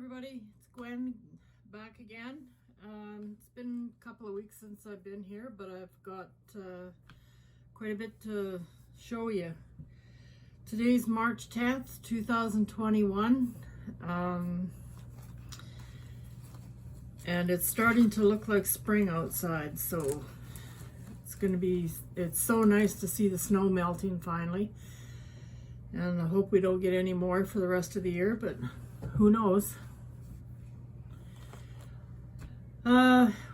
everybody, it's Gwen back again. It's been a couple of weeks since I've been here, but I've got quite a bit to show you. Today's March 10th, 2021, and it's starting to look like spring outside, so it's so nice to see the snow melting finally, and I hope we don't get any more for the rest of the year, but who knows.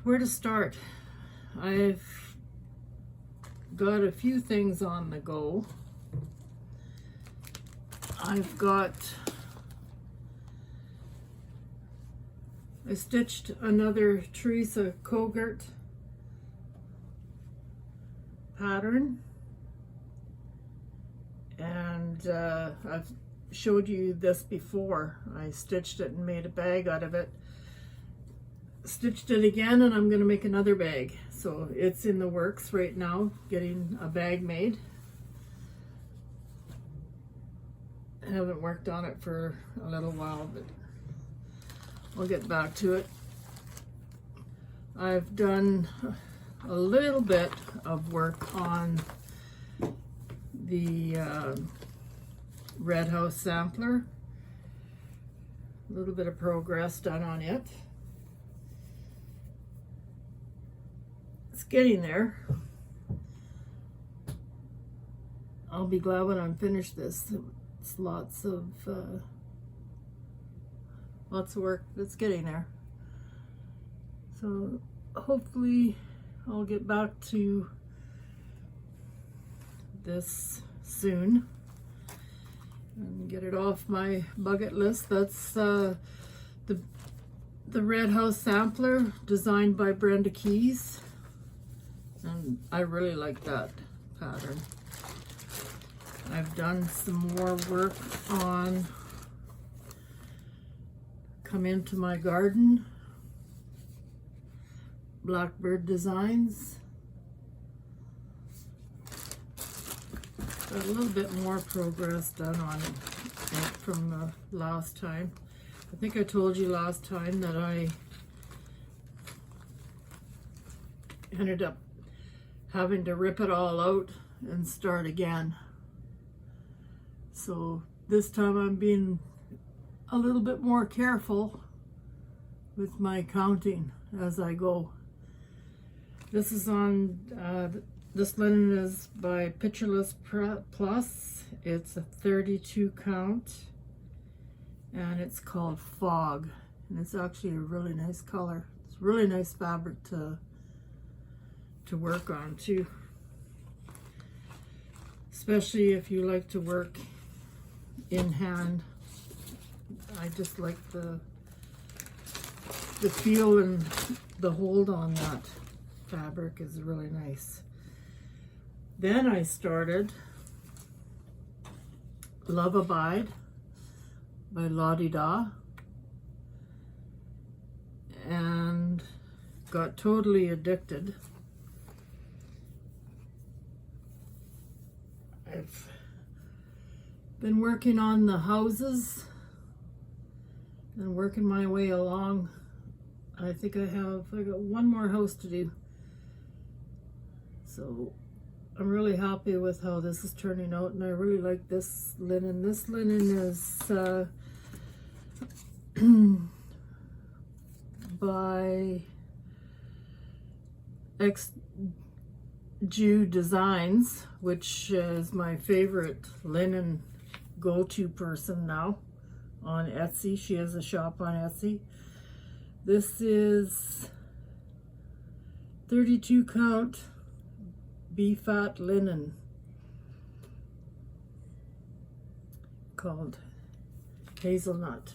Where to start? I've got a few things on the go. I stitched another Teresa Kogert pattern, and I've showed you this before. I stitched it and made a bag out of it, stitched it again, and I'm going to make another bag. So it's in the works right now, getting a bag made. I haven't worked on it for a little while, but I'll get back to it. I've done a little bit of work on the Red House sampler. A little bit of progress done on it. It's getting there. I'll be glad when I'm finished this. It's lots of work that's getting there. So hopefully I'll get back to this soon and get it off my bucket list. That's the Red House sampler designed by Brenda Keys, and I really like that pattern. I've done some more work on Come Into My Garden, Blackbird Designs. Got a little bit more progress done on it from the last time. I think I told you last time that I ended up having to rip it all out and start again. So this time I'm being a little bit more careful with my counting as I go. This is on this linen is by Pictureless Plus. It's a 32 count, and it's called Fog, and it's actually a really nice color. It's really nice fabric to work on too, especially if you like to work in hand. I just like the feel and the hold on that fabric is really nice. Then I started Love Abide by Lottie Da, and got totally addicted. I've been working on the houses and working my way along. I think I got one more house to do. So I'm really happy with how this is turning out, and I really like this linen. This linen is by Jew Designs, which is my favorite linen go-to person now on Etsy. She has a shop on Etsy. This is 32 count B-fat linen called Hazelnut.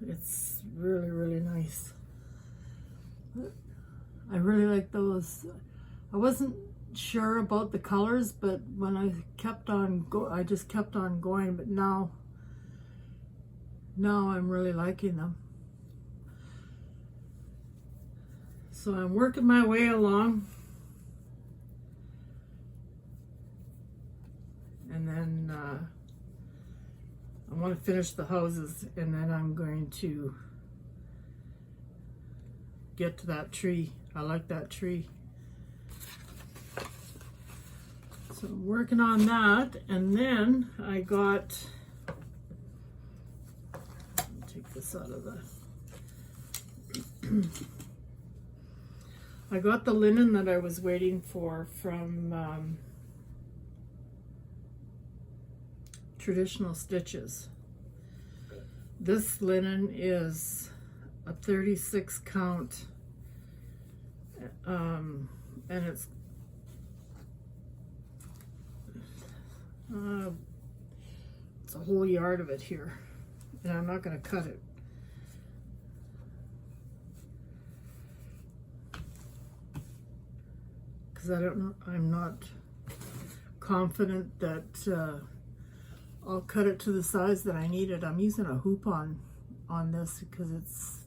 It's really, really nice. I really like those. I wasn't sure about the colors, but when I kept on I just kept on going, but now I'm really liking them. So I'm working my way along, and then I want to finish the houses, and then I'm going to get to that tree. I like that tree. So I'm working on that, and then I got, take this out of the, I got the linen that I was waiting for from Traditional Stitches. This linen is a 36 count, and it's a whole yard of it here, and I'm not going to cut it. Because I don't know, I'm not confident that I'll cut it to the size that I need it. I'm using a hoop on this because it's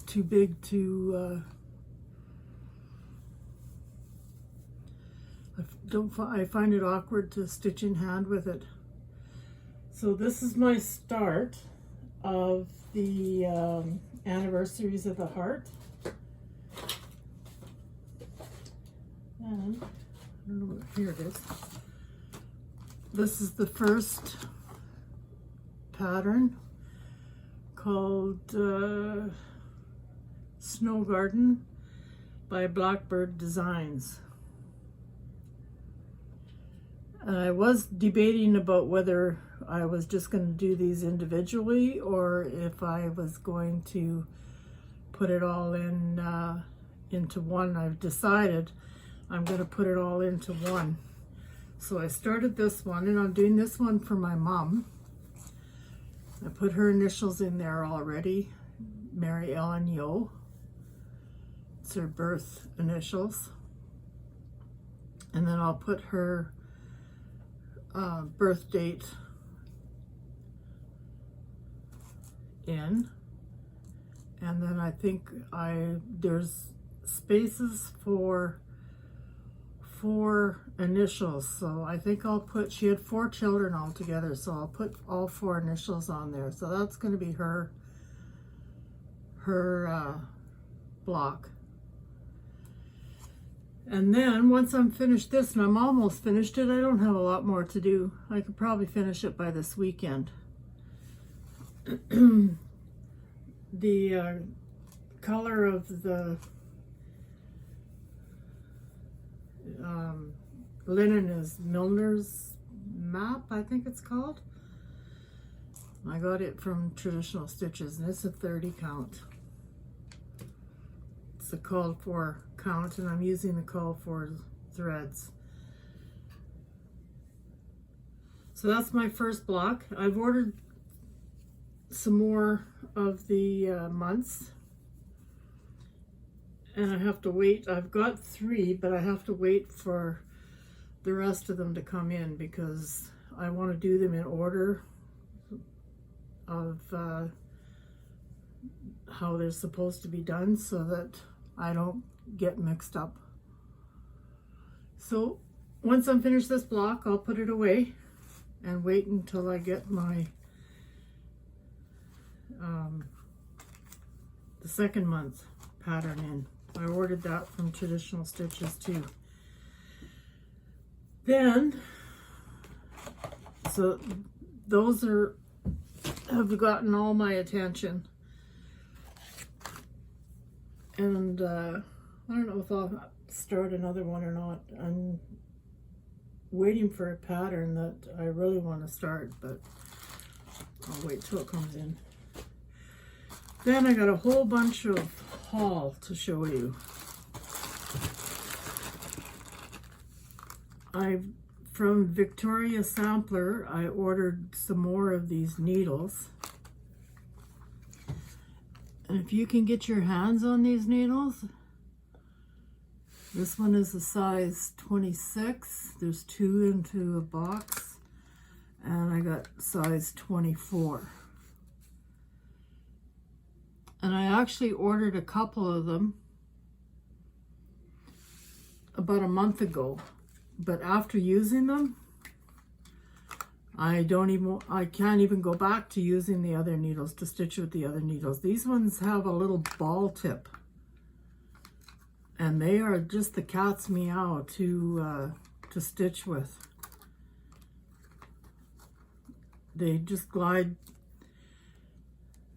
too big to I find it awkward to stitch in hand with it. So this is my start of the Anniversaries of the Heart. And I don't know, here it is. This is the first pattern called Snow Garden by Blackbird Designs. I was debating about whether I was just going to do these individually or if I was going to put it all in into one. I've decided I'm going to put it all into one. So I started this one, and I'm doing this one for my mom. I put her initials in there already, Mary Ellen Yo. It's her birth initials. And then I'll put her birth date in. And then I think there's spaces for 4 initials, so I think I'll put, she had 4 children altogether, so I'll put all 4 initials on there. So that's going to be her block. And then once I'm finished this, and I'm almost finished it, I don't have a lot more to do. I could probably finish it by this weekend. The color of the linen is Milner's Map, I think it's called. I got it from Traditional Stitches, and it's a 30 count. It's a called for count, and I'm using the call for threads. So that's my first block. I've ordered some more of the months, and I have to wait. I've got 3, but I have to wait for the rest of them to come in because I want to do them in order of how they're supposed to be done so that I don't get mixed up. So once I'm finished this block, I'll put it away and wait until I get my the second month pattern in. I ordered that from Traditional Stitches too. Then, so those have gotten all my attention. And I don't know if I'll start another one or not. I'm waiting for a pattern that I really want to start, but I'll wait till it comes in. Then I got a whole bunch of haul to show you. From Victoria Sampler, I ordered some more of these needles. And if you can get your hands on these needles, this one is a size 26. There's 2 into a box, and I got size 24. And I actually ordered a couple of them about a month ago, but after using them, I can't even go back to using the other needles to stitch with the other needles. These ones have a little ball tip, and they are just the cat's meow to stitch with. They just glide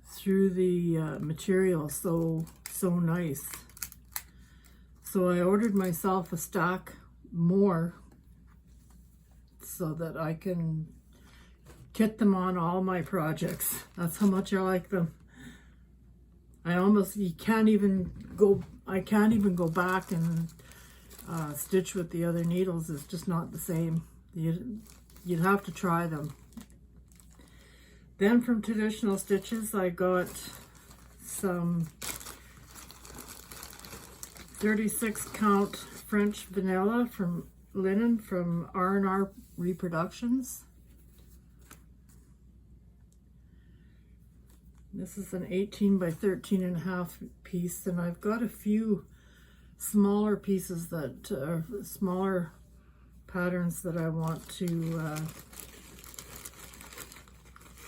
through the material so nice. So I ordered myself a stack more so that I can kit them on all my projects. That's how much I like them. I can't even go back and stitch with the other needles. It's just not the same. You'd have to try them. Then from Traditional Stitches, I got some 36 count French vanilla from linen from R&R Reproductions. This is an 18 by 13.5 piece, and I've got a few smaller pieces that are smaller patterns that I want to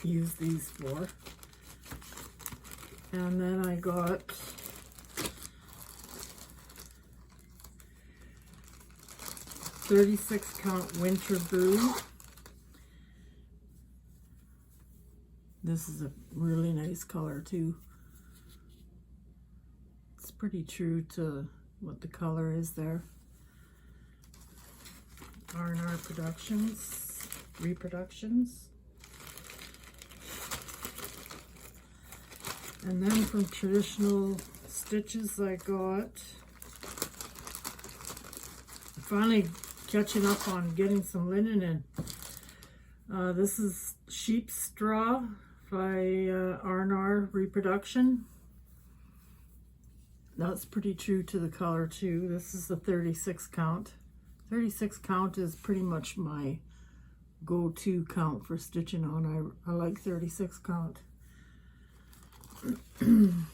use these for. And then I got .36 count Winter Brew. This is a really nice color too. It's pretty true to what the color is there. R&R Reproductions. And then from Traditional Stitches, I got, finally catching up on getting some linen in. This is Sheep Straw by R&R Reproduction. That's pretty true to the color too. This is the 36 count. 36 count is pretty much my go-to count for stitching on. I like 36 count. Then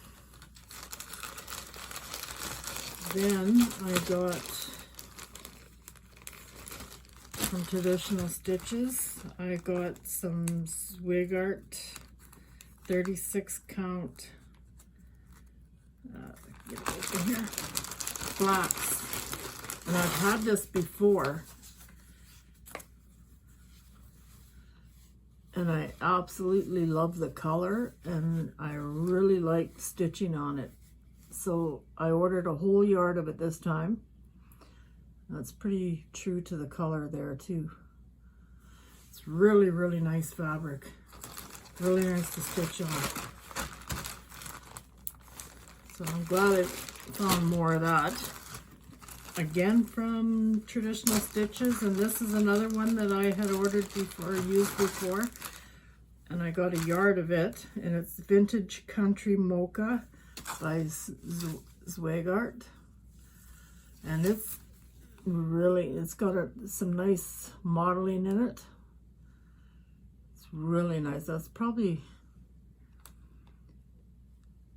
I got from Traditional Stitches, I got some Zweigart 36 count get it open here, flax, and I've had this before and I absolutely love the color and I really like stitching on it. So I ordered a whole yard of it this time. That's pretty true to the color there too. It's really, really nice fabric. Really nice to stitch on. So I'm glad I found more of that. Again from Traditional Stitches, and this is another one that I had ordered before, used before, and I got a yard of it, and it's Vintage Country Mocha by Zweigart, and it's got some nice modeling in it. It's really nice. That's probably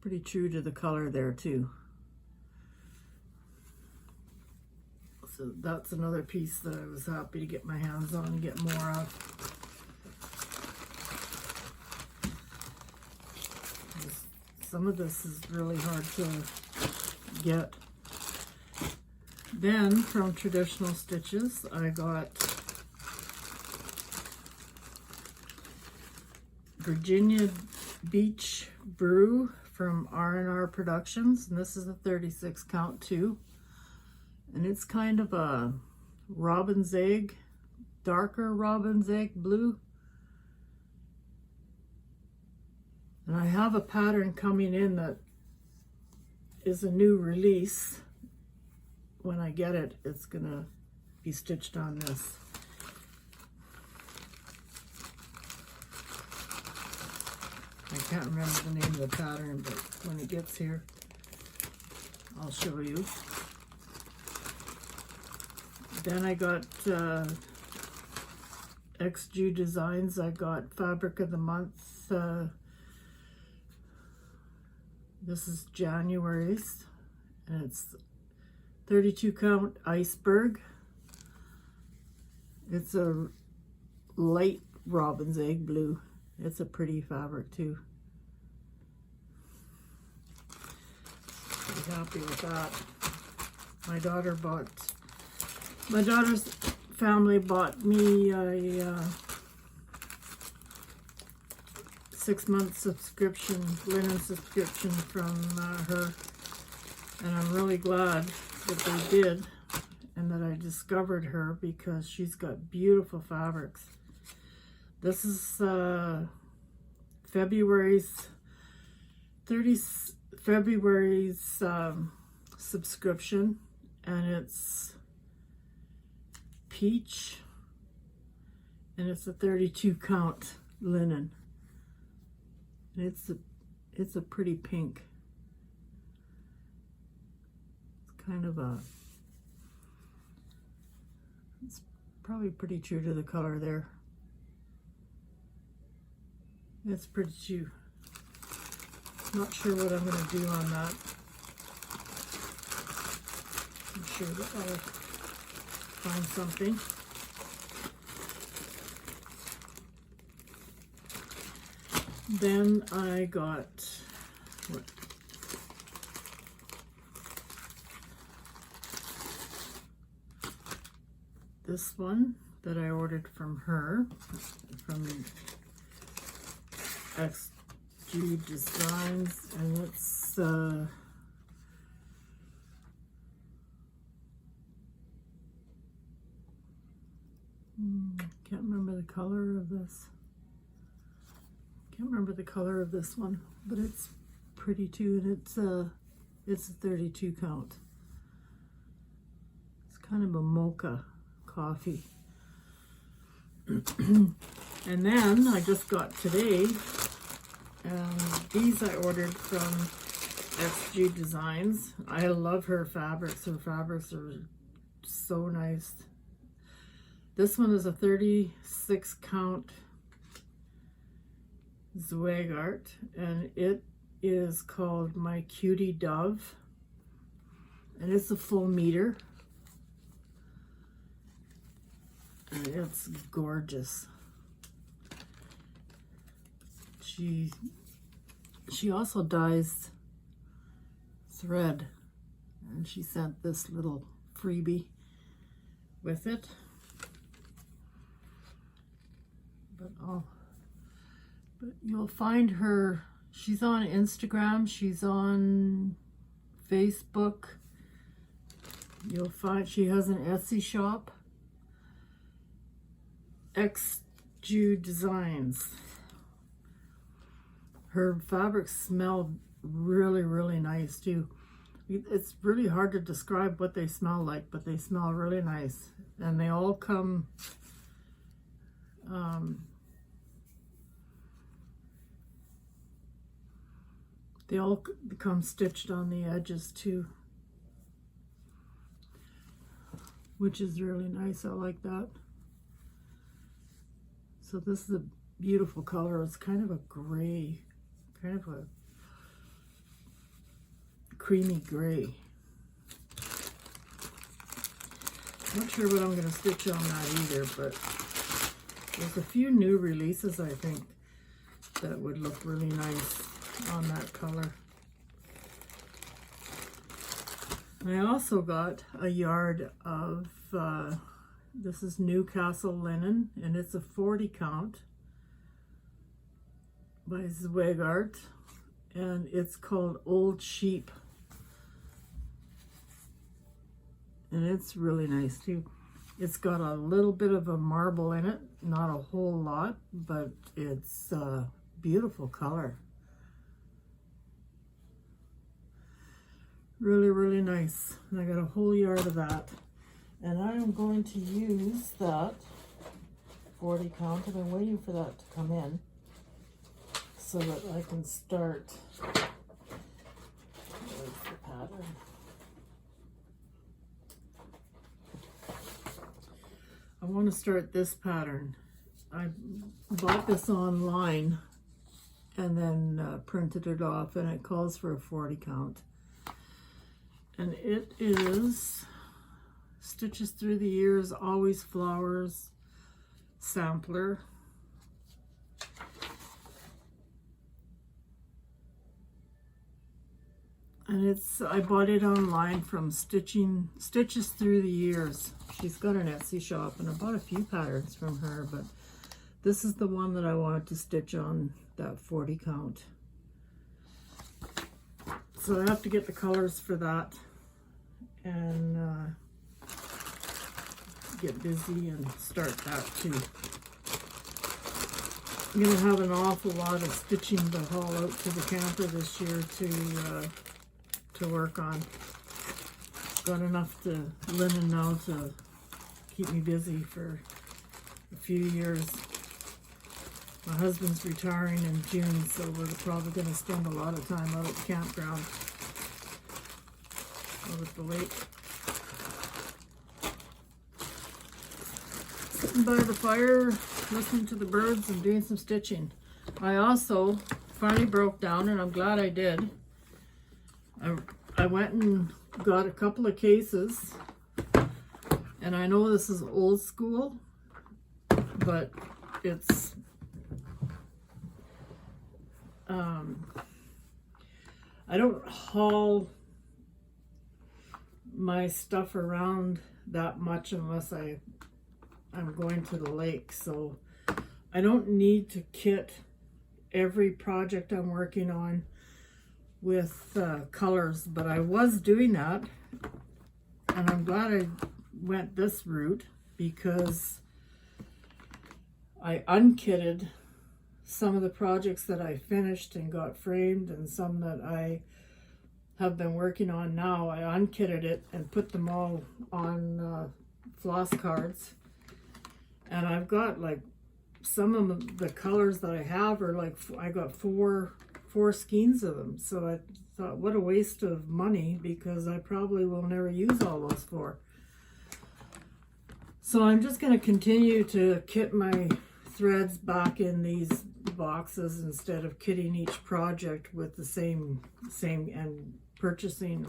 pretty true to the color there too. So that's another piece that I was happy to get my hands on and get more of. Some of this is really hard to get. Then from Traditional Stitches, I got Virginia Beach Brew from R&R Productions, and this is a 36 count too. And it's kind of a robin's egg, darker robin's egg blue. And I have a pattern coming in that is a new release. When I get it, it's gonna be stitched on this. I can't remember the name of the pattern, but when it gets here, I'll show you. Then I got XG Designs. I got Fabric of the Month. This is January's, and it's 32 count Iceberg. It's a light robin's egg blue. It's a pretty fabric too. Pretty happy with that. My daughter's family bought me a 6-month subscription, linen subscription from her, and I'm really glad that they did and that I discovered her, because she's got beautiful fabrics. This is February's subscription, and it's peach, and it's a 32 count linen. And it's a pretty pink. It's kind of it's probably pretty true to the color there. It's pretty true. Not sure what I'm going to do on that. I'm sure that I'll find something. Then I got what? This one that I ordered from her, from XG Designs, and it's can't remember the color of this. Can't remember the color of this one, but it's pretty too, and it's a 32 count. It's kind of a mocha coffee. And then I just got today, and these I ordered from XG Designs. I love her fabrics. Her fabrics are so nice. This one is a 36 count Zweigart, and it is called My Cutie Dove, and it's a full meter, and it's gorgeous. She also dyes thread, and she sent this little freebie with it. But you'll find her, she's on Instagram, she's on Facebook. You'll find she has an Etsy shop, XG Designs. Her fabrics smell really, really nice too. It's really hard to describe what they smell like, but they smell really nice. And they all come they all become stitched on the edges too, which is really nice. I like that. So this is a beautiful color. It's kind of a gray, kind of a creamy gray. Not sure what I'm going to stitch on that either, but there's a few new releases I think that would look really nice on that color. I also got a yard of this is Newcastle linen, and it's a 40 count by Zweigart, and it's called Old Sheep, and it's really nice too. It's got a little bit of a marble in it, not a whole lot, but it's a beautiful color. Really, really nice. And I got a whole yard of that. And I am going to use that 40 count. I've been waiting for that to come in so that I can start. Where's the pattern? I want to start this pattern. I bought this online and then printed it off, and it calls for a 40 count. And it is Stitches Through the Years, Always Flowers sampler. And I bought it online from Stitches Through the Years. She's got an Etsy shop, and I bought a few patterns from her, but this is the one that I wanted to stitch on that 40 count. So I have to get the colors for that and get busy and start that too. I'm going to have an awful lot of stitching to haul out to the camper this year to work on. Got enough linen now to keep me busy for a few years. My husband's retiring in June, so we're probably going to spend a lot of time out at the campground over at the lake. Sitting by the fire, listening to the birds and doing some stitching. I also finally broke down, and I'm glad I did. I went and got a couple of cases, and I know this is old school, but it's I don't haul my stuff around that much unless I'm going to the lake, so I don't need to kit every project I'm working on with colors, but I was doing that, and I'm glad I went this route because I unkitted some of the projects that I finished and got framed, and some that I have been working on now. I unkitted it and put them all on floss cards, and I've got like some of the colors that I have are like, I got four skeins of them, so I thought, what a waste of money, because I probably will never use all those four. So I'm just going to continue to kit my threads back in these boxes instead of kitting each project with the same and purchasing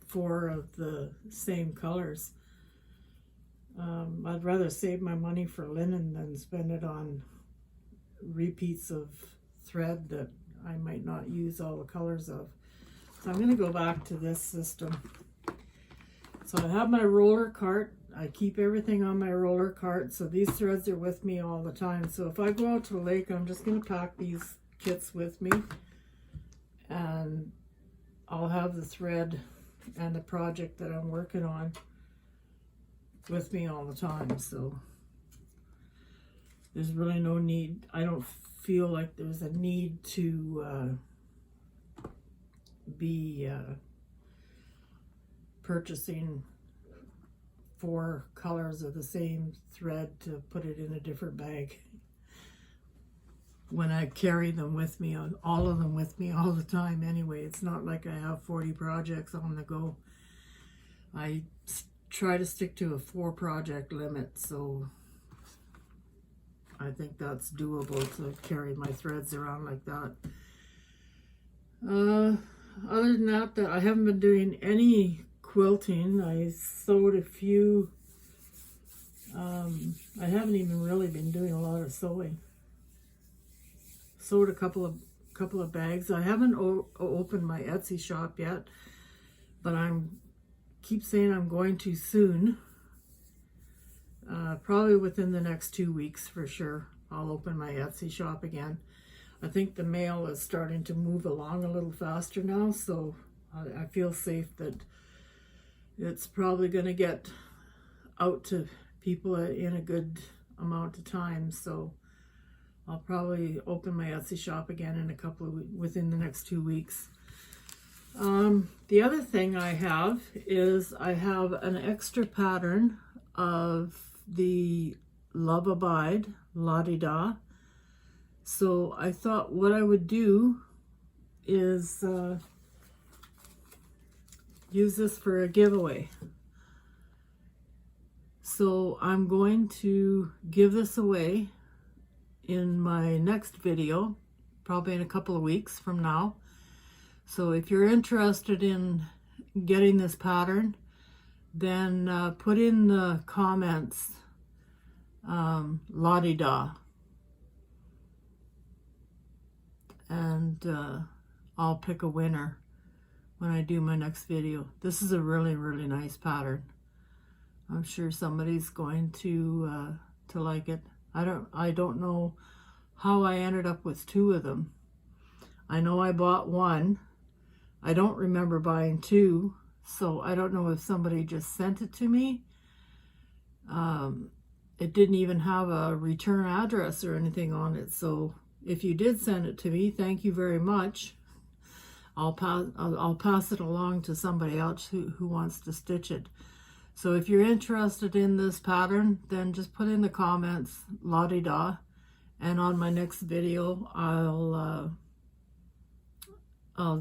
4 of the same colors. I'd rather save my money for linen than spend it on repeats of thread that I might not use all the colors of. So I'm going to go back to this system. So I have my roller cart. I keep everything on my roller cart, so these threads are with me all the time. So if I go out to the lake, I'm just going to pack these kits with me, and I'll have the thread and the project that I'm working on with me all the time. So there's really no need, I don't feel like there's a need to be purchasing 4 colors of the same thread to put it in a different bag when I carry them with me, on all of them with me all the time anyway. It's not like I have 40 projects on the go. I try to stick to a 4 project limit, so I think that's doable to carry my threads around like that. Other than that, I haven't been doing any quilting. I sewed a few. I haven't even really been doing a lot of sewing. Sewed a couple of bags. I haven't opened my Etsy shop yet, but keep saying I'm going to soon. Probably within the next 2 weeks for sure. I'll open my Etsy shop again. I think the mail is starting to move along a little faster now, so I feel safe that it's probably going to get out to people in a good amount of time. So I'll probably open my Etsy shop again in within the next 2 weeks. The other thing I have is I have an extra pattern of the Love Abide La-Di-Da. So I thought what I would do is use this for a giveaway. So I'm going to give this away in my next video, probably in a couple of weeks from now. So if you're interested in getting this pattern, then put in the comments La-Di-Da, and I'll pick a winner when I do my next video. This is a really, really nice pattern. I'm sure somebody's going to like it. I don't know how I ended up with 2 of them. I know I bought 1. I don't remember buying 2, so I don't know if somebody just sent it to me. It didn't even have a return address or anything on it, so if you did send it to me, thank you very much. I'll pass it along to somebody else who wants to stitch it. So if you're interested in this pattern, then just put in the comments, la-di-da, and on my next video, I'll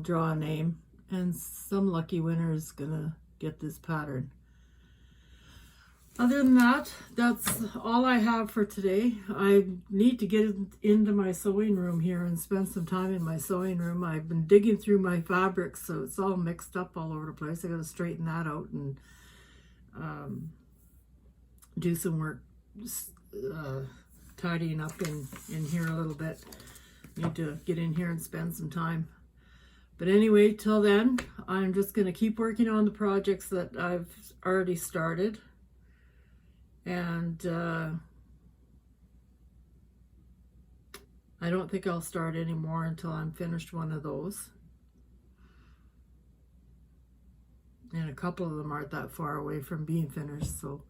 draw a name, and some lucky winner is gonna get this pattern. Other than that, that's all I have for today. I need to get into my sewing room here and spend some time in my sewing room. I've been digging through my fabrics, so it's all mixed up all over the place. I gotta straighten that out and do some work tidying up in here a little bit. Need to get in here and spend some time. But anyway, till then, I'm just gonna keep working on the projects that I've already started. And I don't think I'll start anymore until I'm finished one of those. And a couple of them aren't that far away from being finished. So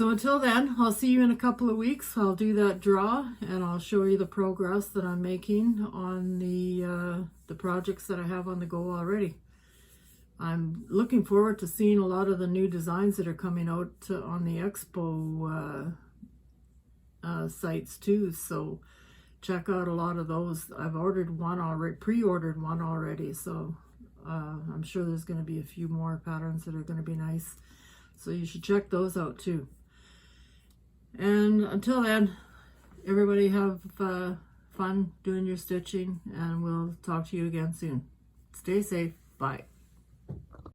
until then, I'll see you in a couple of weeks. I'll do that draw and I'll show you the progress that I'm making on the projects that I have on the go already. I'm looking forward to seeing a lot of the new designs that are coming out on the expo sites too. So check out a lot of those. I've ordered one already, pre-ordered one already. So I'm sure there's going to be a few more patterns that are going to be nice. So you should check those out too. And until then, everybody have fun doing your stitching, and we'll talk to you again soon. Stay safe. Bye.